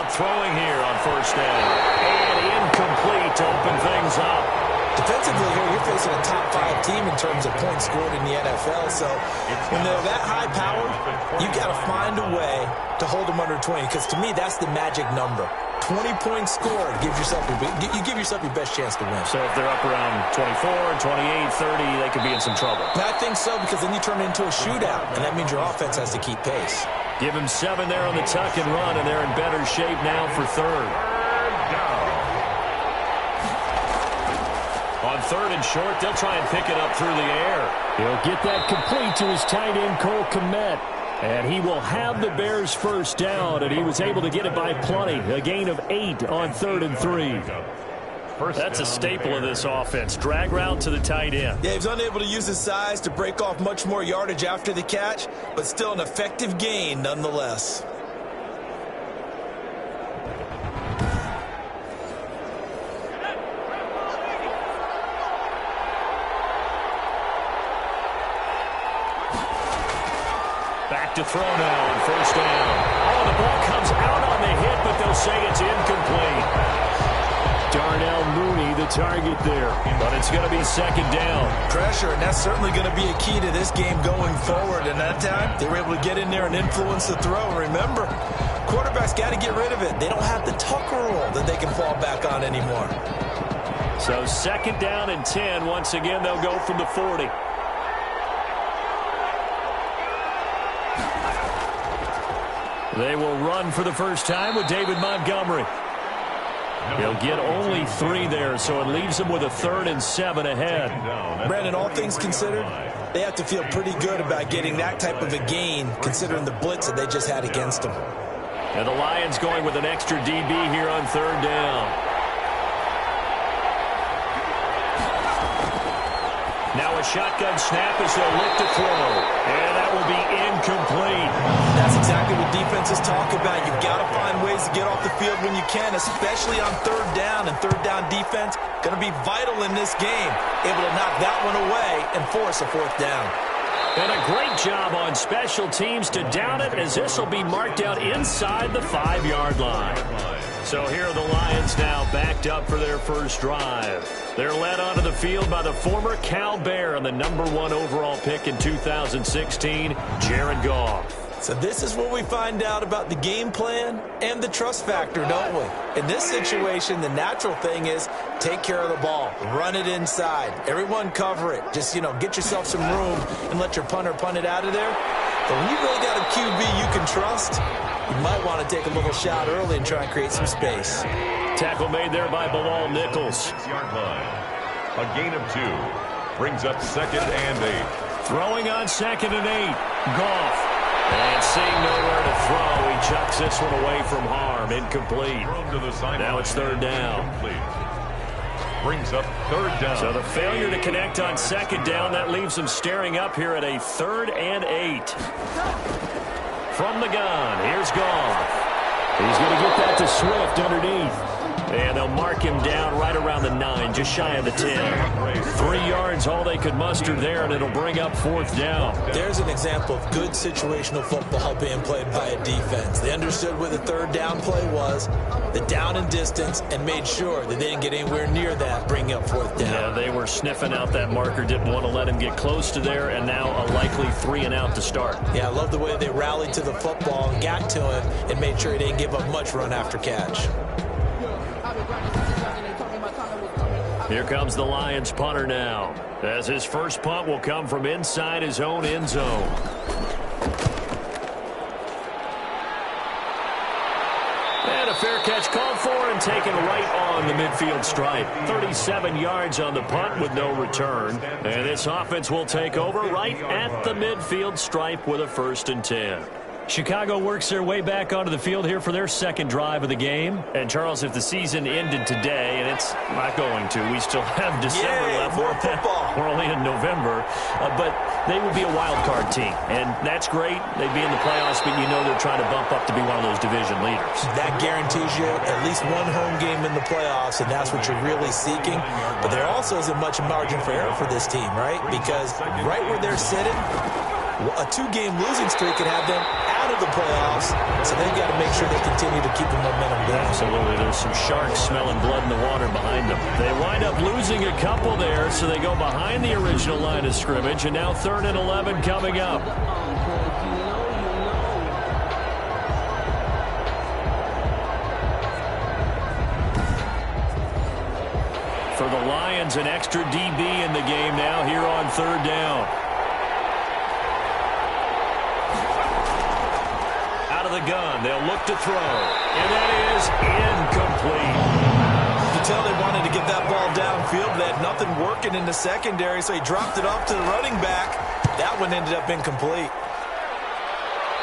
out throwing here on first down. And incomplete to open things up. Defensively here, you're facing a top-5 team in terms of points scored in the NFL. So when they're that high-powered, you got to find a way to hold them under 20. Because to me, that's the magic number. 20 points scored gives yourself you give yourself your best chance to win. So if they're up around 24, 28, 30, they could be in some trouble. I think so, because then you turn it into a shootout, and that means your offense has to keep pace. Give him 7 there on the tuck and run, and they're in better shape now for third. On third and short, they'll try and pick it up through the air. He'll get that complete to his tight end, Cole Kmet. And he will have the Bears first down, and he was able to get it by plenty. A gain of 8 on 3rd and 3. That's a staple of this offense. Drag route to the tight end. Yeah, he was unable to use his size to break off much more yardage after the catch, but still an effective gain nonetheless. Back to throw now on first down. Oh, the ball comes out on the hit, but they'll say it's incomplete. Darnell Mooney, the target there, but it's going to be 2nd down. Pressure, and that's certainly going to be a key to this game going forward. And that time, they were able to get in there and influence the throw. Remember, quarterbacks got to get rid of it. They don't have the Tucker rule that they can fall back on anymore. So 2nd down and 10. Once again, they'll go from the 40. They will run for the first time with David Montgomery. He'll get only 3 there, so it leaves him with a 3rd and 7 ahead. Brandon, all things considered, they have to feel pretty good about getting that type of a gain, considering the blitz that they just had against them. And the Lions going with an extra DB here on 3rd down. Now a shotgun snap as they'll look to throw. And that will be incomplete. That's exactly what defenses talk about. You've got to find ways to get off the field when you can, especially on 3rd down. And 3rd down defense going to be vital in this game. Able to knock that one away and force a 4th down. And a great job on special teams to down it, as this will be marked out inside the 5-yard line. So here are the Lions now backed up for their first drive. They're led onto the field by the former Cal Bear and the #1 overall pick in 2016, Jared Goff. So this is what we find out about the game plan and the trust factor, don't we? In this situation, the natural thing is take care of the ball, run it inside, everyone cover it. Just, get yourself some room and let your punter punt it out of there. But when you really got a QB you can trust, you might want to take a little shot early and try and create some space. Tackle made there by Bilal Nichols. A gain of 2 brings up 2nd and 8. Throwing on 2nd and 8. Goff. And seeing nowhere to throw, he chucks this one away from harm. Incomplete. Now it's 3rd down. Brings up 3rd down. So the failure to connect on 2nd down, that leaves him staring up here at a 3rd and 8. From the gun, here's Goff. He's going to get that to Swift underneath. And they'll mark him down right around the 9, just shy of the 10. 3 yards, all they could muster there, and it'll bring up 4th down. There's an example of good situational football being played by a defense. They understood where the 3rd down play was, the down and distance, and made sure that they didn't get anywhere near that, bringing up 4th down. Yeah, they were sniffing out that marker, didn't want to let him get close to there, and now a likely 3 and out to start. Yeah, I love the way they rallied to the football and got to him and made sure he didn't give up much run after catch. Here comes the Lions punter now, as his first punt will come from inside his own end zone. And a fair catch called for and taken right on the midfield stripe. 37 yards on the punt with no return. And this offense will take over right at the midfield stripe with a 1st and 10. Chicago works their way back onto the field here for their 2nd drive of the game. And, Charles, if the season ended today, and it's not going to, we still have December left. More football. We're only in November. But they would be a wild card team. And that's great. They'd be in the playoffs, but you know they're trying to bump up to be one of those division leaders. That guarantees you at least one home game in the playoffs, and that's what you're really seeking. But there also isn't much margin for error for this team, right? Because right where they're sitting, A 2-game losing streak could have them out of the playoffs, so they've got to make sure they continue to keep the momentum going. Absolutely. There's some sharks smelling blood in the water behind them. They wind up losing a couple there, so they go behind the original line of scrimmage, and now 3rd and 11 coming up. For the Lions, an extra DB in the game now here on 3rd down. Out of the gun, they'll look to throw, and that is incomplete. You can tell they wanted to get that ball downfield. They had nothing working in the secondary, so he dropped it off to the running back. That one ended up incomplete.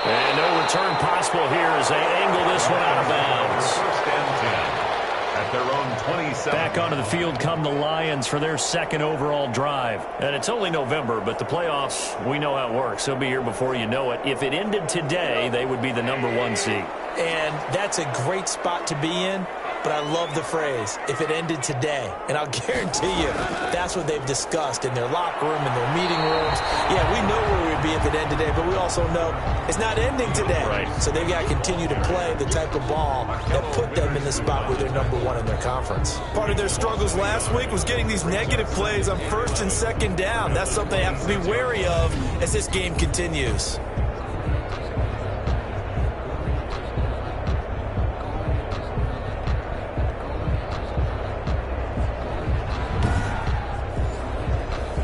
And no return possible here as they angle this one out of bounds. 1st and 10. At their own 27. Back onto the field come the Lions for their 2nd overall drive. And it's only November, but the playoffs, we know how it works. They'll be here before you know it. If it ended today, they would be the #1 seed. And that's a great spot to be in, but I love the phrase, if it ended today. And I'll guarantee you, that's what they've discussed in their locker room, in their meeting rooms. Yeah, we know where we'd be if it ended today, but we also know it's not ending today. Right. So they've got to continue to play the type of ball that put them in the spot where they're #1 in their conference. Part of their struggles last week was getting these negative plays on 1st and 2nd down. That's something they have to be wary of as this game continues.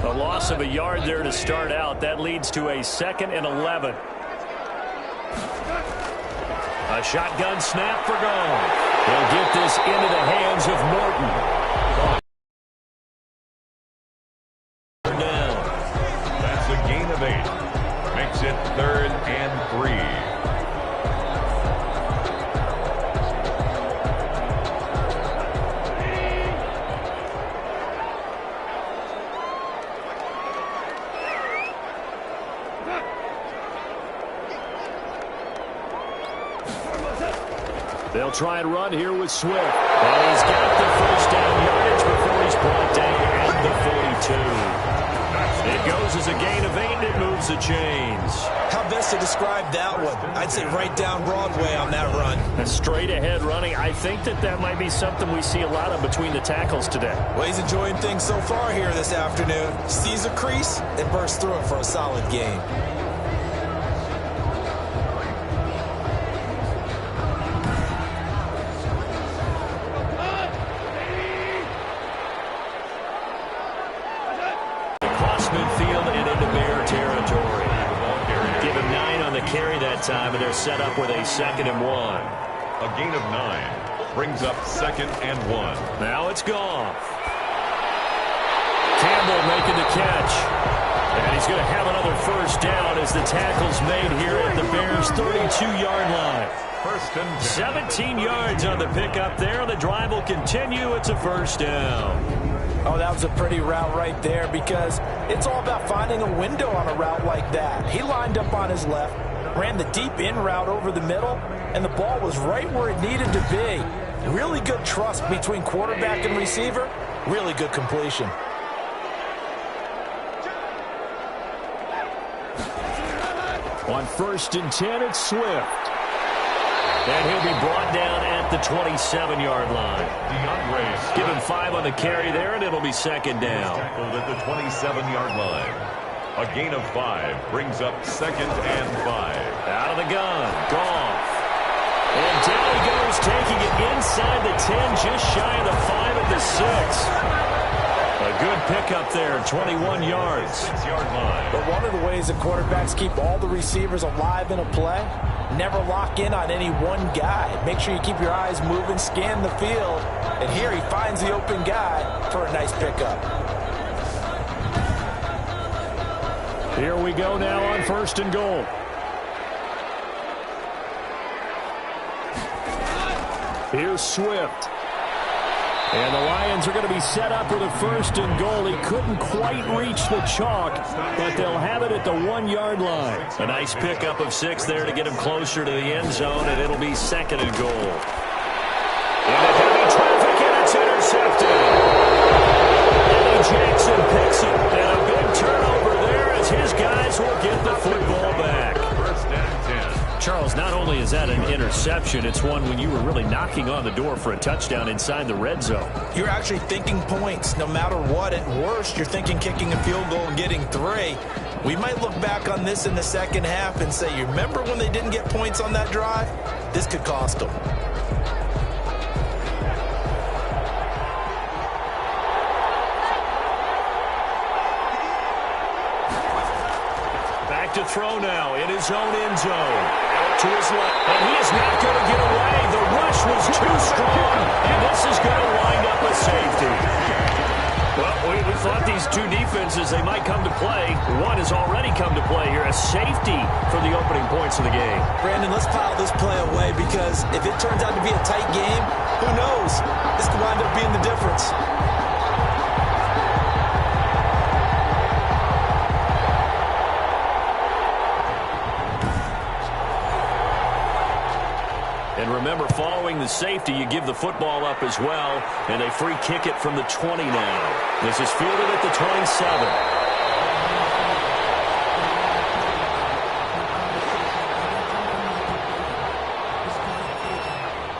A loss of a yard there to start out. That leads to a 2nd and 11. A shotgun snap for goal. They'll get this into the hands of Morton. Down. That's a gain of 8. Makes it 3rd and 3. They'll try and run here with Swift. And he's got the 1st down yardage before he's brought down at the 42. It goes as a gain of 8, and it moves the chains. How best to describe that one? I'd say right down Broadway on that run. A straight ahead running. I think that might be something we see a lot of between the tackles today. Well, he's enjoying things so far here this afternoon. Sees a crease and bursts through it for a solid game. Midfield and into Bear territory. Give him 9 on the carry that time, and they're set up with a 2nd and 1. A gain of 9 brings up 2nd and 1. Now it's Goff. Campbell making the catch. And he's going to have another 1st down as the tackle's made here at the Bears' 32-yard line. 1st and 17 yards on the pickup there. The drive will continue. It's a 1st down. Oh, that was a pretty route right there because it's all about finding a window on a route like that. He lined up on his left, ran the deep in route over the middle, and the ball was right where it needed to be. Really good trust between quarterback and receiver. Really good completion. On 1st and 10, it's Swift. And he'll be brought down at the 27-yard line. Give him 5 on the carry there, and it'll be 2nd down. Tackled at the 27-yard line. A gain of 5 brings up 2nd and 5. Out of the gun, Goff. And down he goes, taking it inside the 10, just shy of the 5 at the 6. A good pickup there, 21 yards. 6-yard line. But one of the ways that quarterbacks keep all the receivers alive in a play, never lock in on any one guy. Make sure you keep your eyes moving, scan the field, and here he finds the open guy for a nice pickup. Here we go now on 1st and goal. Here's Swift. And the Lions are going to be set up with a 1st and goal. He couldn't quite reach the chalk, but they'll have it at the 1-yard line. A nice pickup of 6 there to get him closer to the end zone, and it'll be 2nd and goal. Into heavy traffic, and it's intercepted. Eddie Jackson picks it, and a big turnover there as his guys will get the football. is that an interception? It's one when you were really knocking on the door for a touchdown inside the red zone. You're actually thinking points. No matter what, at worst, you're thinking kicking a field goal and getting 3. We might look back on this in the second half and say, you remember when they didn't get points on that drive? This could cost them. Back to throw now in his own end zone. Out to his left. And he is not going to get away. The rush was too strong. And this is going to wind up a safety. Well, we thought these two defenses, they might come to play. One has already come to play here. A safety for the opening points of the game. Brandon, let's file this play away because if it turns out to be a tight game, who knows? This could wind up being the difference. And remember, following the safety, you give the football up as well, and they free kick it from the 20 now. This is fielded at the 27.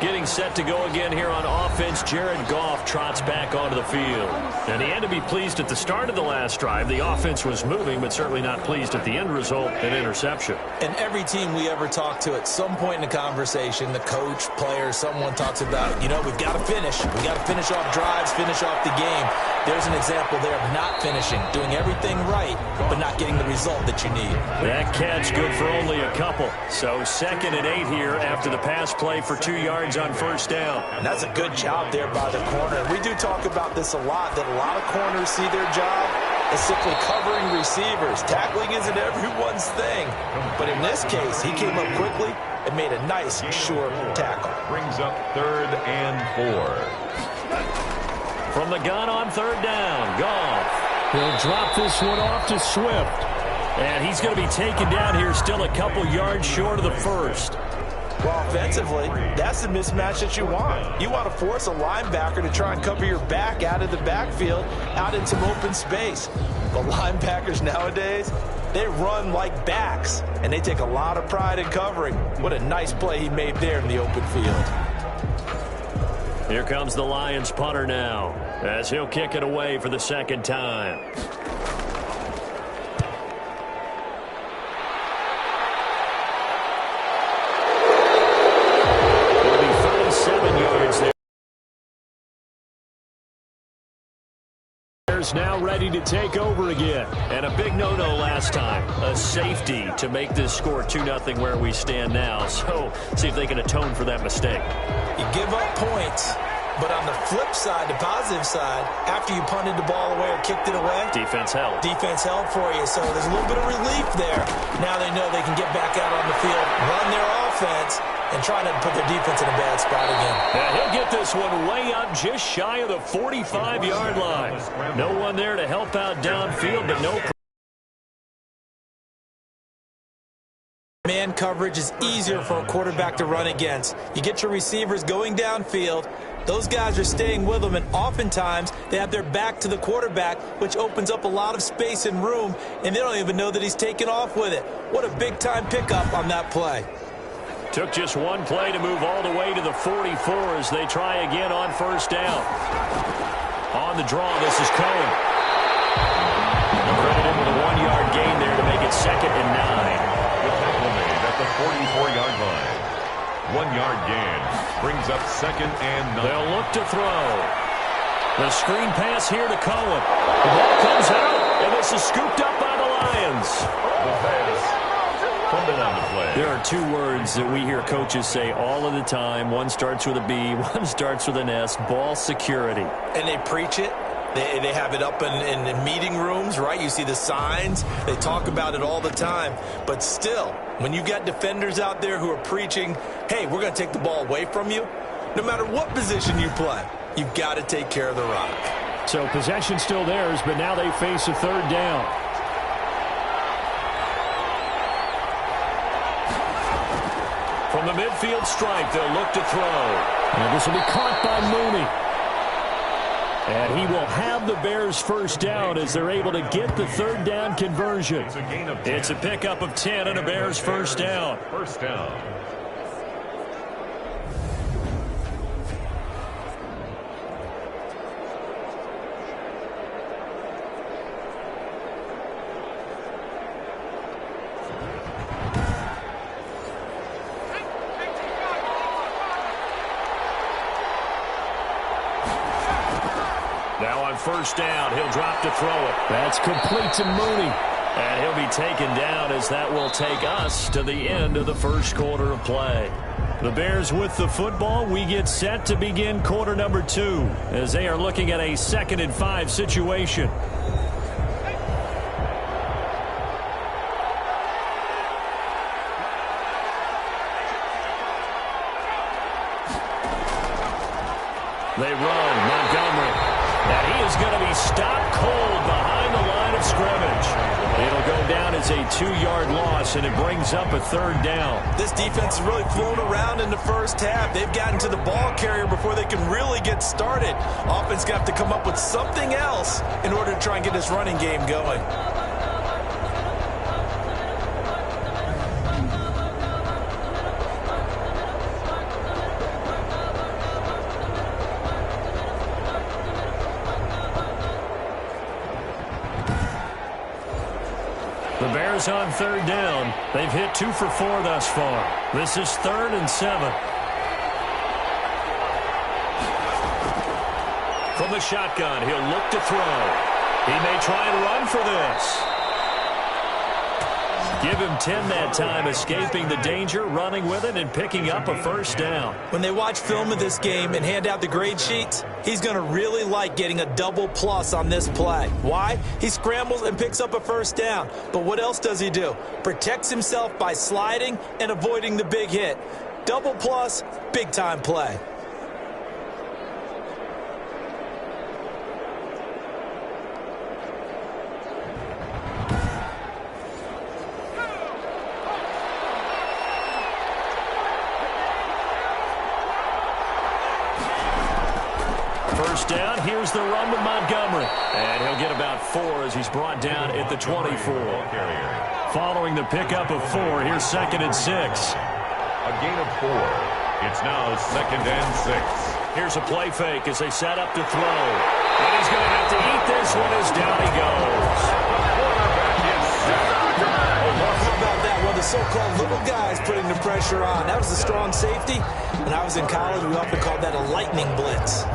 Getting set to go again here on offense, Jared Goff trots back onto the field. And he had to be pleased at the start of the last drive. The offense was moving, but certainly not pleased at the end result, an interception. And every team we ever talk to, at some point in the conversation, the coach, player, someone talks about, you know, we've got to finish. We've got to finish off drives, finish off the game. There's an example there of not finishing, doing everything right, but not getting the result that you need. That catch good for only a couple. So 2nd and 8 here after the pass play for 2 yards on first down. And that's a good job there by the corner. We do talk about this a lot, that a lot of corners see their job as simply covering receivers. Tackling isn't everyone's thing. But in this case, he came up quickly and made a nice, sure tackle. Brings up 3rd and 4. From the gun on 3rd down, Goff. He'll drop this one off to Swift. And he's going to be taken down here still a couple yards short of the first. Well, offensively, that's the mismatch that you want. You want to force a linebacker to try and cover your back out of the backfield, out in some open space. The linebackers nowadays, they run like backs, and they take a lot of pride in covering. What a nice play he made there in the open field. Here comes the Lions punter now, as he'll kick it away for the 2nd time. It'll be 37 yards there. Now ready to take over again. And a big no-no last time. A safety to make this score 2-0 where we stand now. So see if they can atone for that mistake. You give up points, but on the flip side, the positive side, after you punted the ball away or kicked it away, defense held. Defense held for you, so there's a little bit of relief there. Now they know they can get back out on the field, run their offense, and try to put their defense in a bad spot again. Yeah, he'll get this one way up just shy of the 45-yard line. No one there to help out downfield, but no. Man coverage is easier for a quarterback to run against. You get your receivers going downfield. Those guys are staying with them, and oftentimes they have their back to the quarterback, which opens up a lot of space and room, and they don't even know that he's taken off with it. What a big-time pickup on that play. Took just one play to move all the way to the 44 as they try again on first down. On the draw, this is Cohen. Credited with a 1-yard gain there to make it 2nd and 9. The tackle made at the 44-yard line. 1-yard gain brings up 2nd and 9. They'll look to throw. The screen pass here to Cohen. The ball comes out, and this is scooped up by the Lions. The pass. Fumble on the play. There are 2 words that we hear coaches say all of the time. One starts with a B, one starts with an S. Ball security. And they preach it. They have it up in meeting rooms, right? You see the signs. They talk about it all the time. But still, when you got defenders out there who are preaching, hey, we're going to take the ball away from you, no matter what position you play, you've got to take care of the rock. So possession still theirs, but now they face a 3rd down. From the midfield stripe, they'll look to throw. And this will be caught by Mooney. And he will have the Bears first down as they're able to get the 3rd down conversion. It's a pickup of 10 and a Bears first down. First down. first down. He'll drop to throw it. That's complete to Mooney. And he'll be taken down as that will take us to the end of the first quarter of play. The Bears with the football. We get set to begin quarter number 2 as they are looking at a 2nd and 5 situation. They run. Montgomery. And he is going to be stopped cold behind the line of scrimmage. It'll go down as a 2-yard loss, and it brings up a 3rd down. This defense has really flown around in the first half. They've gotten to the ball carrier before they can really get started. Offense going to have to come up with something else in order to try and get this running game going. The Bears on 3rd down. They've hit 2 for 4 thus far. This is 3rd and 7. From the shotgun, he'll look to throw. He may try and run for this. Give him 10 that time, escaping the danger, running with it, and picking up a first down. When they watch film of this game and hand out the grade sheets, he's going to really like getting a double plus on this play. Why? He scrambles and picks up a first down. But what else does he do? Protects himself by sliding and avoiding the big hit. Double plus, big-time play. First down, here's the run with Montgomery. And he'll get about 4 as he's brought down at the 24. Following the pickup of 4, here's 2nd and 6. A gain of 4. It's now 2nd and 6. Here's a play fake as they set up to throw. And he's going to have to eat this one as down he goes. How about that? Well, the so-called little guys putting the pressure on. That was a strong safety. When I was in college, we often called that a lightning blitz.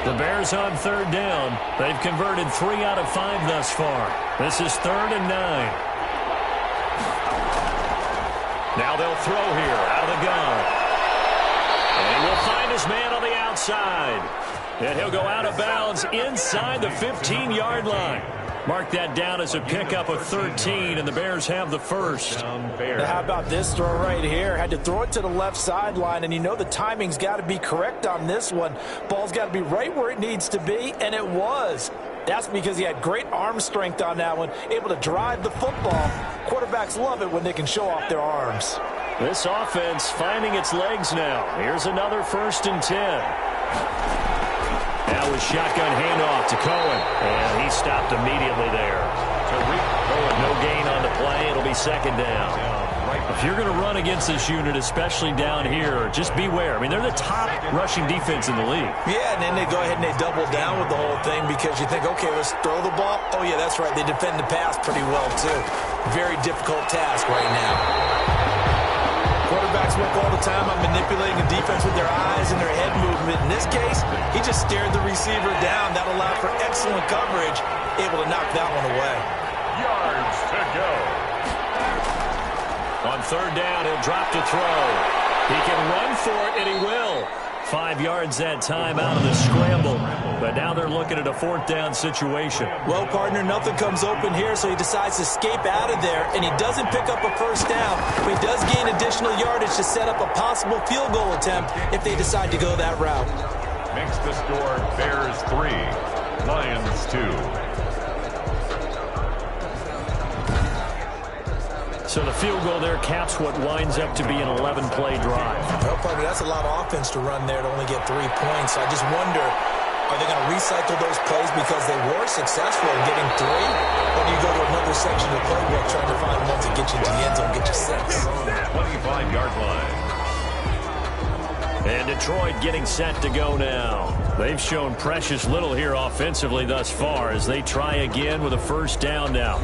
The Bears on 3rd down. They've converted 3 out of 5 thus far. This is 3rd and 9. Now they'll throw here out of the gun. And he will find his man on the outside. And he'll go out of bounds inside the 15-yard line. Mark that down as a pickup of 13, and the Bears have the first. Now how about this throw right here? Had to throw it to the left sideline, and you know the timing's got to be correct on this one. Ball's got to be right where it needs to be, and it was. That's because he had great arm strength on that one, able to drive the football. Quarterbacks love it when they can show off their arms. This offense finding its legs now. Here's another 1st and 10. Now with shotgun handoff to Cohen. And he stopped immediately there. No gain on the play. It'll be 2nd down. If you're going to run against this unit, especially down here, just beware. I mean, they're the top rushing defense in the league. Yeah, and then they go ahead and they double down with the whole thing because you think, okay, let's throw the ball. Oh, yeah, that's right. They defend the pass pretty well, too. Very difficult task right now. Quarterbacks work all the time on manipulating the defense with their eyes and their head movement. In this case, he just stared the receiver down. That allowed for excellent coverage, able to knock that one away. Yards to go. On 3rd down, he'll drop to throw. He can run for it, and he will. 5 yards that time out of the scramble. But now they're looking at a 4th down situation. Well, partner, nothing comes open here, so he decides to escape out of there, and he doesn't pick up a first down, but he does gain additional yardage to set up a possible field goal attempt if they decide to go that route. Makes the score Bears 3, Lions 2. So the field goal there caps what winds up to be an 11-play drive. Well, partner, that's a lot of offense to run there to only get 3 points. I just wonder Are they going to recycle those plays because they were successful in getting 3? Or do you go to another section of the playbook trying to find ones that get you into the end zone, get you 6? 25-yard line. And Detroit getting set to go now. They've shown precious little here offensively thus far as they try again with a first down now.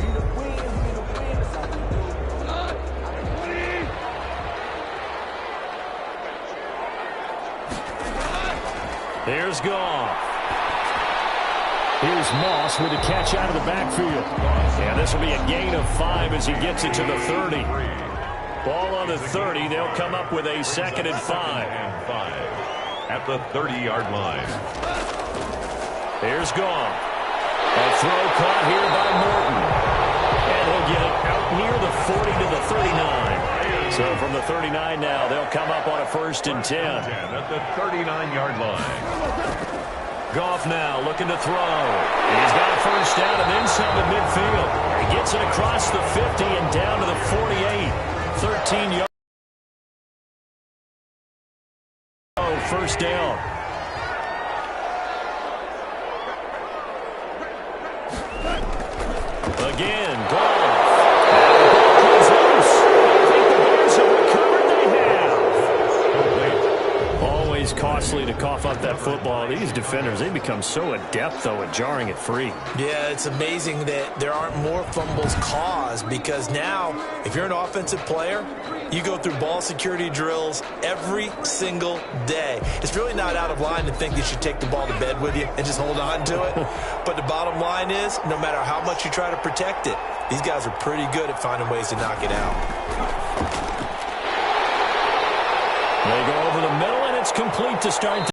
Here's Goff. Here's Moss with a catch out of the backfield. And this will be a gain of 5 as he gets it to the 30. Ball on the 30. They'll come up with a 2nd and 5. At the 30-yard line. Here's Goff. A throw caught here by Morton. And he'll get it out near the 40 to the 39. So from the 39 now, they'll come up on a 1st and 10. At the 39-yard line. Goff now looking to throw. He's got a first down and then some at midfield. He gets it across the 50 and down to the 48. 13 yards. First down. Again, Goff. Now the ball comes loose. I think the Bears have recovered. They have. Always costly to cough up that football. These defenders, they become so adept, though, at jarring it free. Yeah, it's amazing that there aren't more fumbles caused because now, if you're an offensive player, you go through ball security drills every single day. It's really not out of line to think you should take the ball to bed with you and just hold on to it. But the bottom line is, no matter how much you try to protect it, these guys are pretty good at finding ways to knock it out. They go over the middle, and it's complete to start.